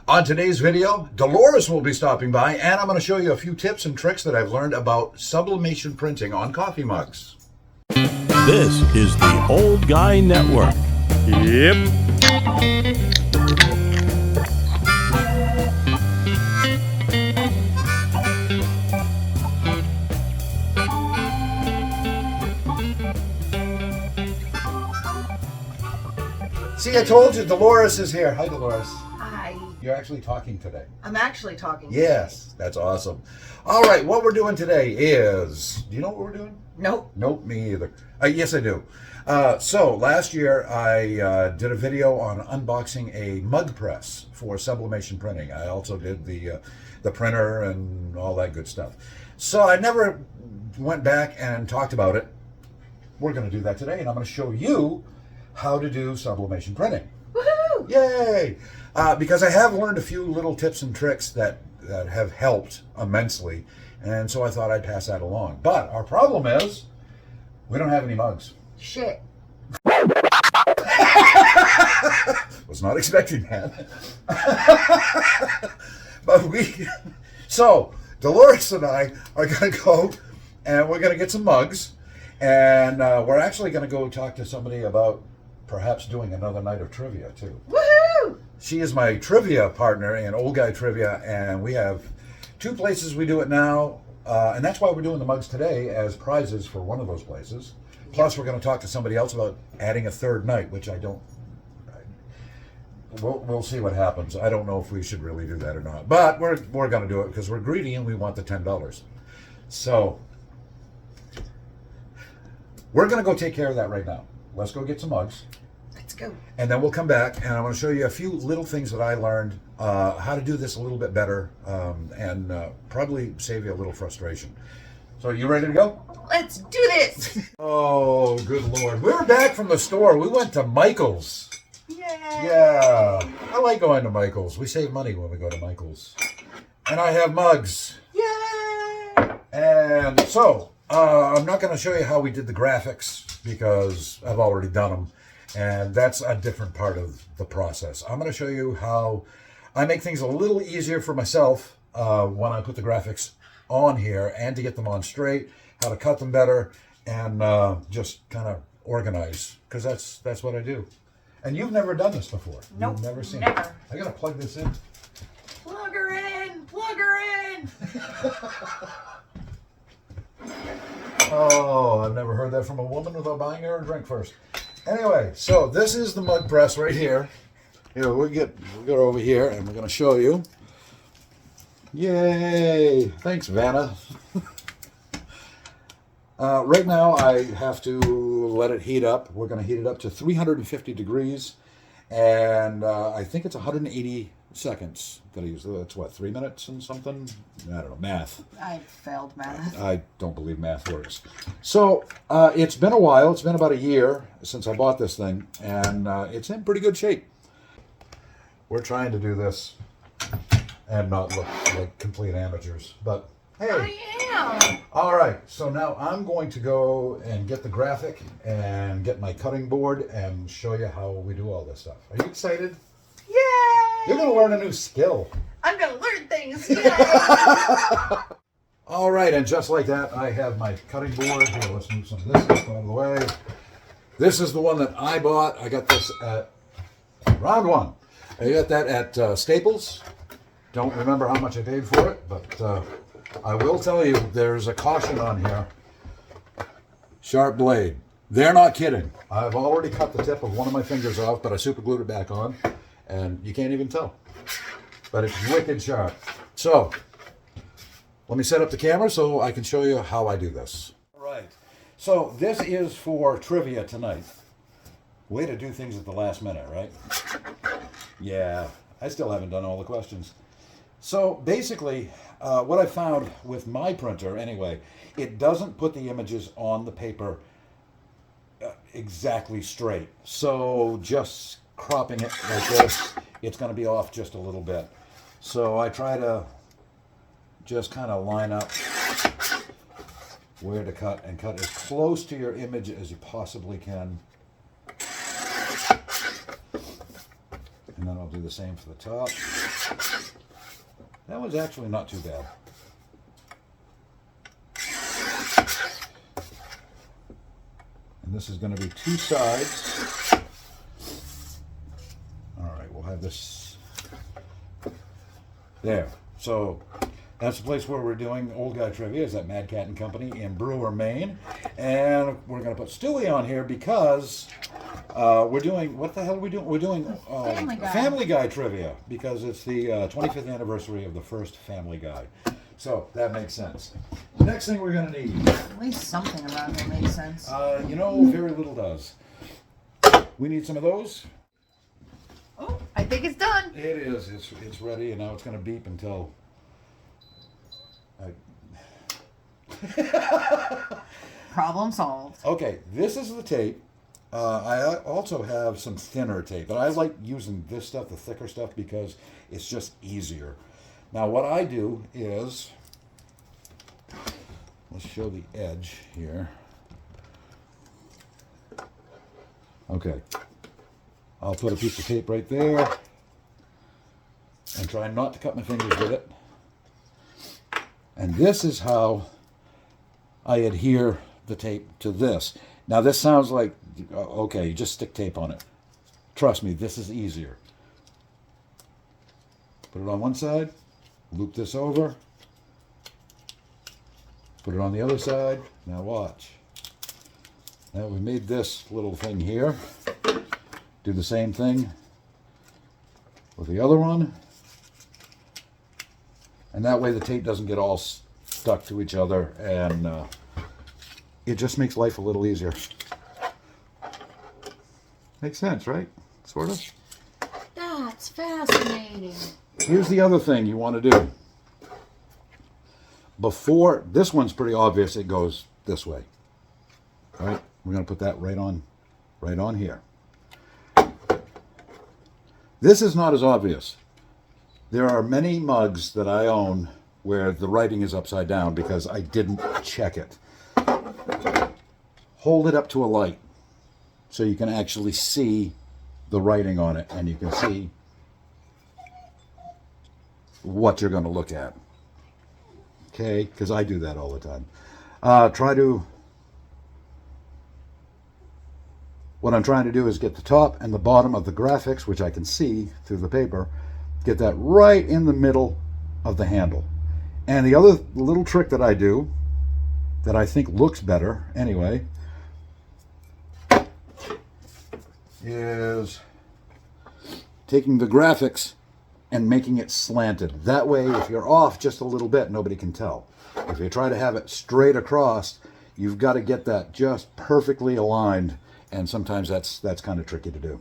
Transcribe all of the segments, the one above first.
On today's video, Dolores will be stopping by, and I'm going to show you a few tips and tricks that I've learned about sublimation printing on coffee mugs. This is the Old Guy Network. Yep. See, I told you, Dolores is here. Hi, Dolores. Hi. You're actually talking today. I'm actually talking. Yes, that's awesome. All right, what we're doing today is, do you know what we're doing? Nope. Nope, me either. Yes, I do. So last year I did a video on unboxing a mug press for sublimation printing. I also did the printer and all that good stuff. So I never went back and talked about it. We're going to do that today, and I'm going to show you how to do sublimation printing. Woohoo! Yay! Because I have learned a few little tips and tricks that have helped immensely, and so I thought I'd pass that along. But our problem is we don't have any mugs. Shit. Was not expecting that. But so Dolores and I are going to go and we're going to get some mugs, and we're actually going to go talk to somebody about perhaps doing another night of trivia too. Woohoo! She is my trivia partner in Old Guy Trivia, and we have two places we do it now, and that's why we're doing the mugs today as prizes for one of those places. Plus, we're going to talk to somebody else about adding a third night, which we'll see what happens. I don't know if we should really do that or not, but we're going to do it because we're greedy and we want the $10. So we're going to go take care of that right now. Let's go get some mugs. Let's go. And then we'll come back, and I want to show you a few little things that I learned, how to do this a little bit better, and probably save you a little frustration. So you ready to go? Let's do this. Oh, good Lord. We're back from the store. We went to Michael's. Yay. Yeah, I like going to Michael's. We save money when we go to Michael's. And I have mugs. Yay. And so, I'm not going to show you how we did the graphics because I've already done them. And that's a different part of the process. I'm going to show you how I make things a little easier for myself when I put the graphics on here, and to get them on straight, how to cut them better, and just kind of organize, because that's what I do. And you've never done this before. Nope, You've never seen never. it. I got to plug this in. Plug her in. Plug her in. Oh, I've never heard that from a woman without buying her a drink first. Anyway, so this is the mug press right here. Here, we'll go over here, and we're going to show you. Yay! Thanks, Vanna. Right now, I have to let it heat up. We're going to heat it up to 350 degrees, and I think it's 180 seconds that I use. That's what, 3 minutes and something? I don't know, math. I failed math. I don't believe math works. So it's been a while. It's been about a year since I bought this thing, and it's in pretty good shape. We're trying to do this and not look like complete amateurs, but hey. I am. All right, so now I'm going to go and get the graphic and get my cutting board and show you how we do all this stuff. Are you excited? Yay. You're going to learn a new skill. I'm going to learn things. Yay. All right, and just like that, I have my cutting board. Here, let's move some of this stuff out of the way. This is the one that I bought. I got this at round one. I got that at Staples. Don't remember how much I paid for it, but I will tell you there's a caution on here. Sharp blade. They're not kidding. I've already cut the tip of one of my fingers off, but I super glued it back on, and you can't even tell. But it's wicked sharp. So, let me set up the camera so I can show you how I do this. All right. So, this is for trivia tonight. Way to do things at the last minute, right? Yeah, I still haven't done all the questions. So basically, what I found with my printer, anyway, it doesn't put the images on the paper exactly straight. So just cropping it like this, it's going to be off just a little bit. So I try to just kind of line up where to cut and cut as close to your image as you possibly can. And then I'll do the same for the top. That was actually not too bad. And this is going to be 2 sides. All right, we'll have this there. So that's the place where we're doing Old Guy Trivia, is at Mad Cat and Company in Brewer, Maine. And we're going to put Stewie on here because we're doing, what the hell are we doing? We're doing Family Guy Trivia because it's the 25th anniversary of the first Family Guy. So that makes sense. The next thing we're going to need. At least something around here makes sense. You know, very little does. We need some of those. Oh, I think it's done. It is. It's ready, and now it's going to beep until. Problem solved. Okay, this is the tape. I also have some thinner tape, but I like using this stuff, the thicker stuff, because it's just easier. Now, what I do is, let's show the edge here. Okay, I'll put a piece of tape right there and try not to cut my fingers with it. And this is how I adhere the tape to this. Now, this sounds like, okay, you just stick tape on it. Trust me, this is easier. Put it on one side, loop this over, put it on the other side. Now watch. Now we made this little thing here. Do the same thing with the other one. And that way the tape doesn't get all stuck to each other, and it just makes life a little easier. Makes sense, right? Sort of. That's fascinating. Here's the other thing you want to do. Before, this one's pretty obvious, it goes this way. All right, we're going to put that right on here. This is not as obvious. There are many mugs that I own where the writing is upside down because I didn't check it. Hold it up to a light so you can actually see the writing on it, and you can see what you're going to look at. Okay, because I do that all the time. What I'm trying to do is get the top and the bottom of the graphics, which I can see through the paper, get that right in the middle of the handle. And the other little trick that I do, that I think looks better anyway, is taking the graphics and making it slanted. That way, if you're off just a little bit, nobody can tell. If you try to have it straight across, you've got to get that just perfectly aligned, and sometimes that's kind of tricky to do.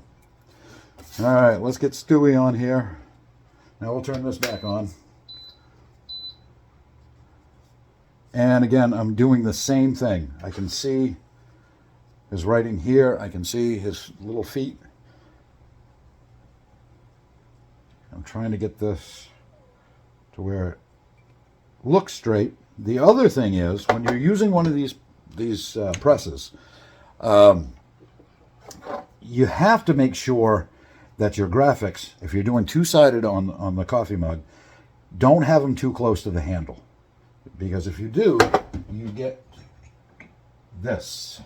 All right, let's get Stewie on here. Now we'll turn this back on. And again, I'm doing the same thing. I can see his writing here. I can see his little feet. I'm trying to get this to where it looks straight. The other thing is, when you're using one of these presses, you have to make sure that your graphics, if you're doing two-sided on the coffee mug, don't have them too close to the handle. Because if you do, you get this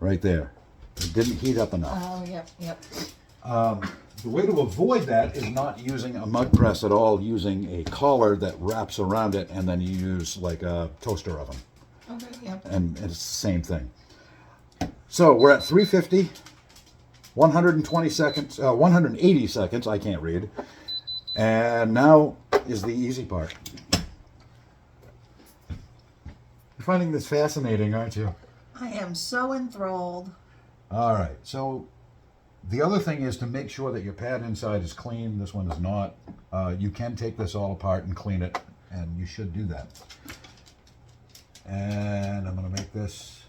right there. It didn't heat up enough. Oh, yep. The way to avoid that is not using a mug press at all, using a collar that wraps around it, and then you use like a toaster oven. Okay, yep. And it's the same thing. So we're at 350, 120 seconds, 180 seconds, I can't read. And now is the easy part. You're finding this fascinating, aren't you? I am so enthralled. All right, so the other thing is to make sure that your pad inside is clean. This one is not. You can take this all apart and clean it, and you should do that. And I'm going to make this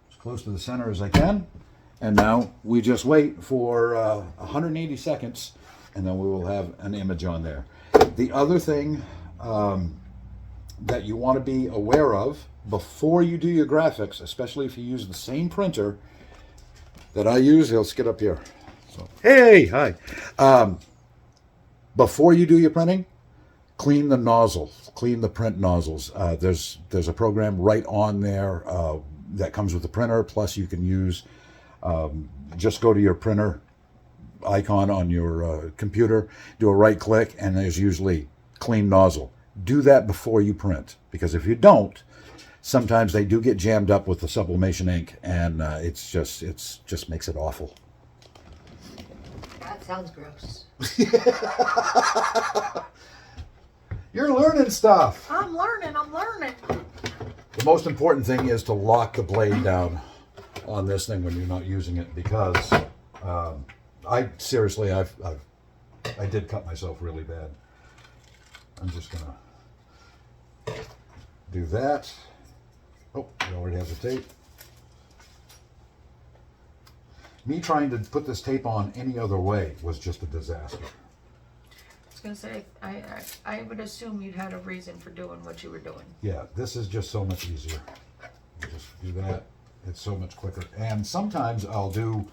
as close to the center as I can. And now we just wait for 180 seconds, and then we will have an image on there. The other thing that you want to be aware of before you do your graphics, especially if you use the same printer, that I use. Let's get up here. So, hey, hi. Before you do your printing, clean the nozzle, clean the print nozzles. There's a program right on there that comes with the printer. Plus, you can use just go to your printer icon on your computer, do a right click, and there's usually clean nozzle. Do that before you print, because if you don't, sometimes they do get jammed up with the sublimation ink, and it's just makes it awful. That sounds gross. You're learning stuff. I'm learning. The most important thing is to lock the blade down on this thing when you're not using it, because I seriously, I did cut myself really bad. I'm just gonna do that. Oh, it already has the tape. Me trying to put this tape on any other way was just a disaster. I was gonna say, I would assume you'd had a reason for doing what you were doing. Yeah, this is just so much easier. Just do that. It's so much quicker. And sometimes I'll do,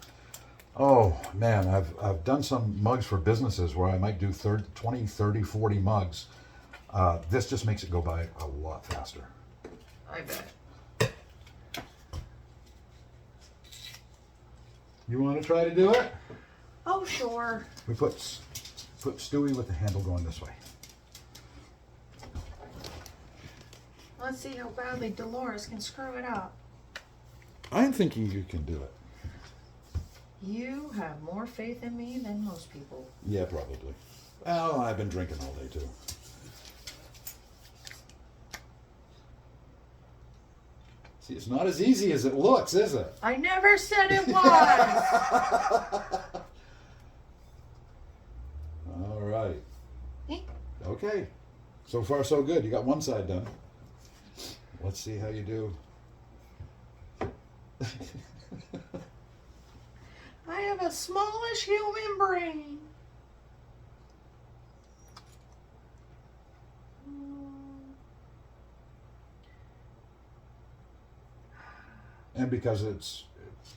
oh man, I've done some mugs for businesses where I might do 20, 30, 40 mugs. This just makes it go by a lot faster. I bet. You want to try to do it? Oh, sure. We put Stewie with the handle going this way. Let's see how badly Dolores can screw it up. I'm thinking you can do it. You have more faith in me than most people. Yeah, probably. Well, I've been drinking all day too. See, it's not as easy as it looks, is it? I never said it was. All right. Eh? Okay. So far, so good. You got one side done. Let's see how you do. I have a smallish human brain. And because it's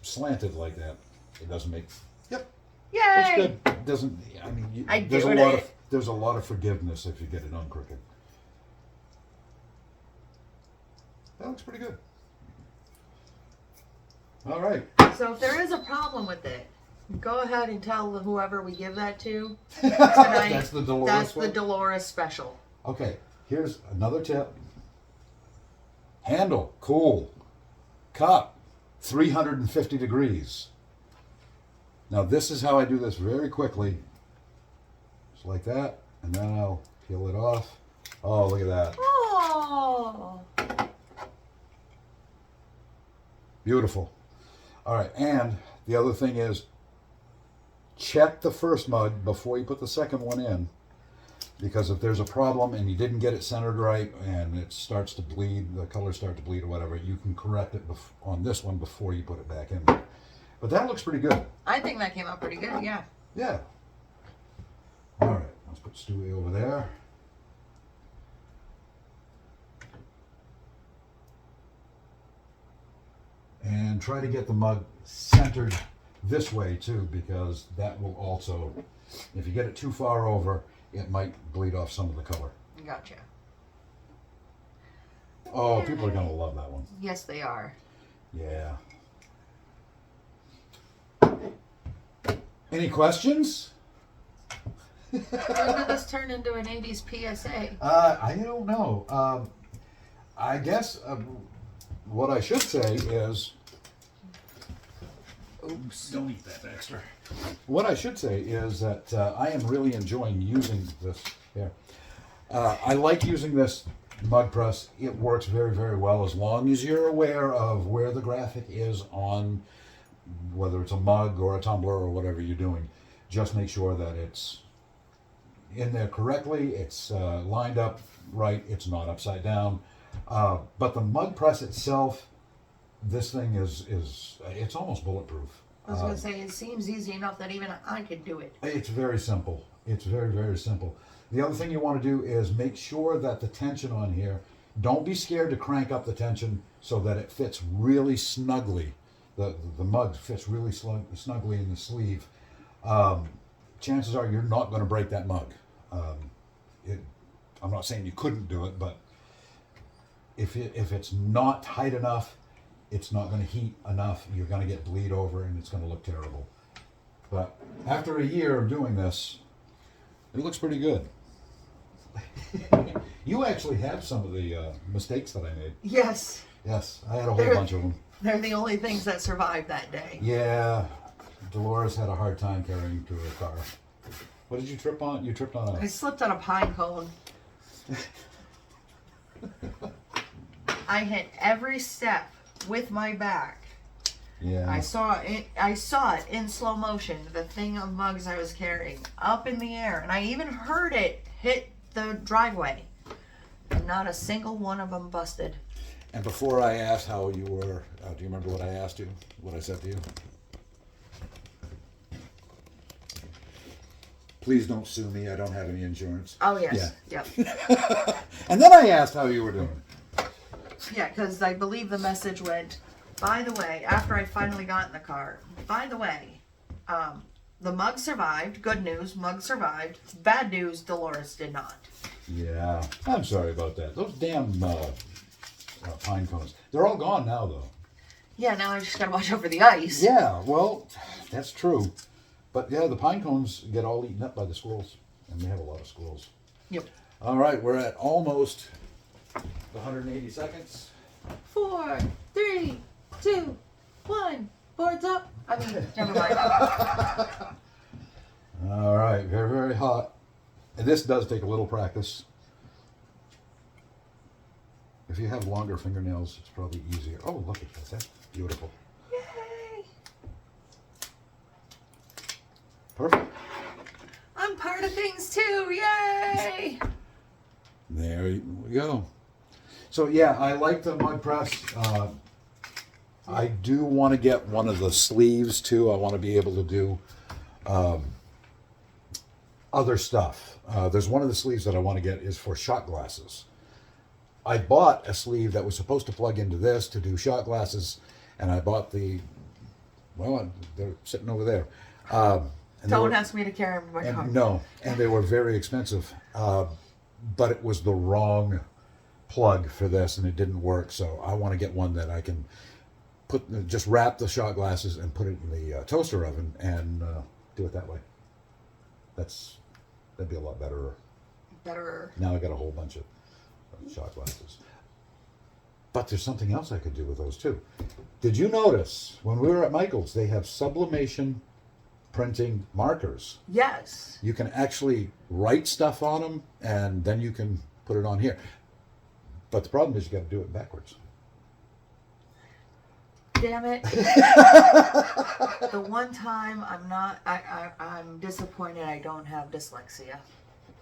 slanted like that, it doesn't make. Yep. Yay! That's good. It doesn't. I mean, I there's do a it. lot of there's a lot of forgiveness if you get it uncrooked. That looks pretty good. All right. So if there is a problem with it, go ahead and tell whoever we give that to tonight. That's the Dolores That's one? the Dolores special. Okay. Here's another tip. Handle cool. Cup 350 degrees. Now this is how I do this very quickly. Just like that, and then I'll peel it off. Oh, look at that. Oh. Beautiful. All right, and the other thing is, check the first mug before you put the second one in, because if there's a problem and you didn't get it centered right and it starts to bleed, the colors start to bleed or whatever, you can correct it on this one before you put it back in there. But that looks pretty good. I think that came out pretty good, yeah. Yeah. All right, let's put Stewie over there. And try to get the mug centered this way too, because that will also, if you get it too far over, it might bleed off some of the color. Gotcha. Oh, people are going to love that one. Yes, they are. Yeah. Any questions? When did this turn into an 80s PSA? I don't know. I guess what I should say is, oops, don't eat that extra. What I should say is that I am really enjoying using this here. I like using this mug press. It works very, very well as long as you're aware of where the graphic is on, whether it's a mug or a tumbler or whatever you're doing. Just make sure that it's in there correctly, it's lined up right, it's not upside down. But the mug press itself, this thing is it's almost bulletproof. I was going to say, it seems easy enough that even I could do it. It's very simple. It's very, very simple. The other thing you want to do is make sure that the tension on here, don't be scared to crank up the tension so that it fits really snugly the mug fits really snugly in the sleeve. Chances are you're not going to break that mug. I'm not saying you couldn't do it, but if it's not tight enough, it's not going to heat enough. You're going to get bleed over, and it's going to look terrible. But after a year of doing this, it looks pretty good. You actually have some of the mistakes that I made. Yes. Yes, I had a whole bunch of them. They're the only things that survived that day. Yeah, Dolores had a hard time carrying to her car. What did you trip on? You tripped on I a... slipped on a pine cone. I hit every step with my back. Yeah. I saw it in slow motion, the thing of mugs I was carrying, up in the air, and I even heard it hit the driveway. And not a single one of them busted. And before I asked how you were, do you remember what I asked you? What I said to you? Please don't sue me. I don't have any insurance. Oh, yes. Yeah. Yep. And then I asked how you were doing. Yeah, because I believe the message went, by the way, after I finally got in the car, by the way, the mug survived. Good news, mug survived. Bad news, Dolores did not. Yeah. I'm sorry about that. Those damn pine cones. They're all gone now, though. Yeah, now I just gotta watch out for the ice. Yeah, well, that's true. But yeah, the pine cones get all eaten up by the squirrels. And we have a lot of squirrels. Yep. All right, we're at almost 180 seconds. 4, 3, 2, 1. Boards up. I mean, never mind. All right, very, very hot. And this does take a little practice. If you have longer fingernails, it's probably easier. Oh, look at this. That's beautiful. Yay! Perfect. I'm part of things too. Yay! There we go. So yeah, I like the mud press. I do want to get one of the sleeves too. I want to be able to do other stuff. There's one of the sleeves that I want to get is for shot glasses. I bought a sleeve that was supposed to plug into this to do shot glasses, and I bought well, they're sitting over there. And Don't ask me to carry them in my car. No, and they were very expensive. But it was the wrong plug for this, and it didn't work. So I want to get one that I can just wrap the shot glasses and put it in the toaster oven and do it that way. That'd be a lot better. Better. Now I got a whole bunch of shot glasses. But there's something else I could do with those too. Did you notice when we were at Michael's, they have sublimation printing markers? Yes. You can actually write stuff on them, and then you can put it on here. But the problem is you got to do it backwards. Damn it. The one time I'm disappointed I don't have dyslexia.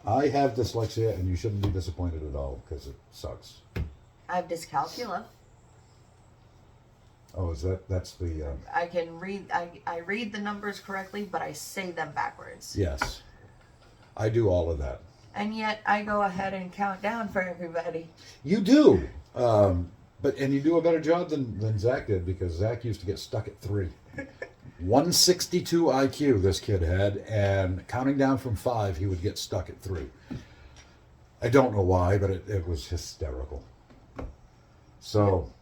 I have dyslexia, and you shouldn't be disappointed at all because it sucks. I have dyscalculia. Oh, that's the... I can read, I read the numbers correctly, but I say them backwards. Yes. I do all of that. And yet I go ahead and count down for everybody. You do. And you do a better job than Zach did, because Zach used to get stuck at 3. 162 IQ this kid had, and counting down from 5, he would get stuck at 3. I don't know why, but it was hysterical. So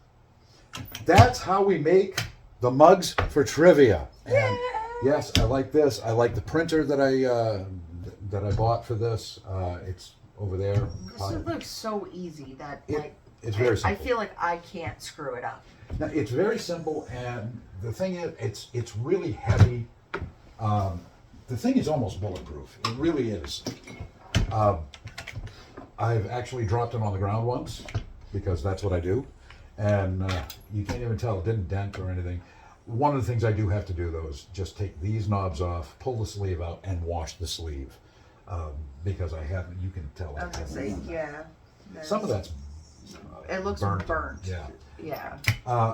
that's how we make the mugs for trivia. And yes, I like this. I like the printer that I bought for this. It's over there. This looks so easy that It's very simple. I feel like I can't screw it up. Now, it's very simple, and the thing is, it's really heavy. The thing is almost bulletproof. It really is. I've actually dropped it on the ground once, because that's what I do. And you can't even tell it didn't dent or anything. One of the things I do have to do, though, is just take these knobs off, pull the sleeve out, and wash the sleeve. Because you can tell. I was going to say, yeah. Some of that's it looks burnt. Yeah. Yeah.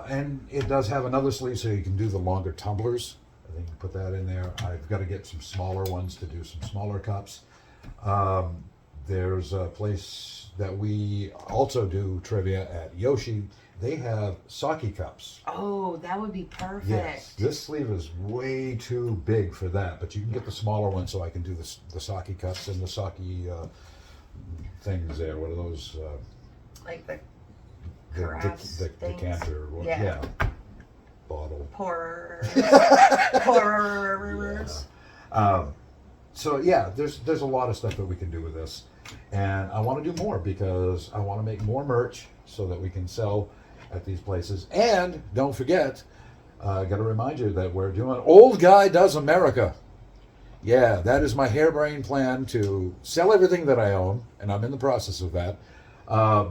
And it does have another sleeve, so you can do the longer tumblers. I think you put that in there. I've got to get some smaller ones to do some smaller cups. There's a place that we also do trivia at, Yoshi, they have sake cups. Oh, that would be perfect. Yes, this sleeve is way too big for that, but you can get the smaller one so I can do the sake cups and the sake things there. What are those? Like the The carafes things. decanter. Yeah. Bottle. Pourers. Pourers. So yeah, there's a lot of stuff that we can do with this, and I want to do more because I want to make more merch so that we can sell at these places. And don't forget, I got to remind you that we're doing Old Guy Does America. Yeah, that is my harebrained plan to sell everything that I own, and I'm in the process of that.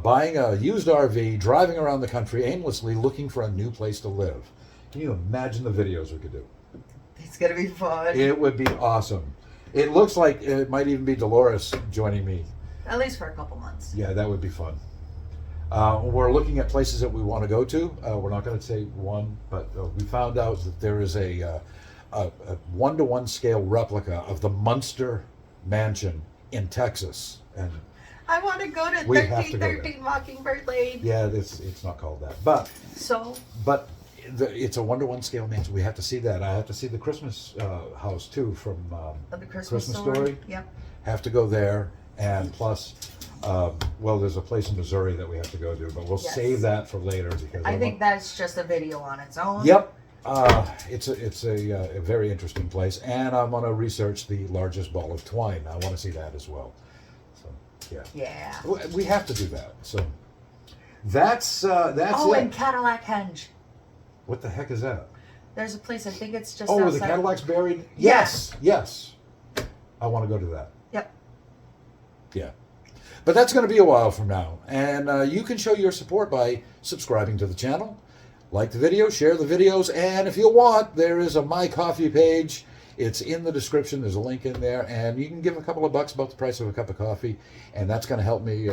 Buying a used RV, driving around the country aimlessly looking for a new place to live. Can you imagine the videos we could do? It's gonna be fun. It would be awesome. It looks like it might even be Dolores joining me. At least for a couple months. Yeah, that would be fun. We're looking at places that we want to go to. We're not going to say one, but we found out that there is a 1-to-1 scale replica of the Munster Mansion in Texas, and I want to go to We have to go there. 1313 Mockingbird Lane. yeah, it's not called that, but it's a 1-to-1 scale mansion. We have to see that. I have to see the Christmas house too from The Christmas Story. Story. Yep. Have to go there, and plus, well, there's a place in Missouri that we have to go to, but we'll Yes. save that for later because I think that's just a video on its own. Yep. It's a very interesting place, and I'm going to research the largest ball of twine. I want to see that as well. So, yeah. Yeah. We have to do that. So that's Oh, it. and Cadillac Henge. What the heck is that? There's a place, I think it's just Oh, where outside. the Cadillac's buried? Yeah. Yes. I want to go to that. Yep. Yeah. But that's going to be a while from now. And you can show your support by subscribing to the channel, like the video, share the videos, and if you want, there is a My Coffee page. It's in the description. There's a link in there, and you can give a couple of bucks, about the price of a cup of coffee, and that's going to help me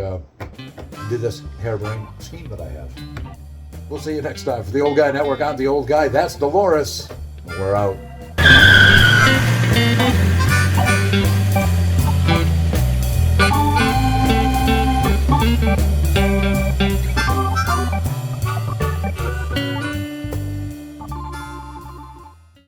do this harebrained scheme that I have. We'll see you next time. For the Old Guy Network, I'm the Old Guy. That's Dolores. We're out.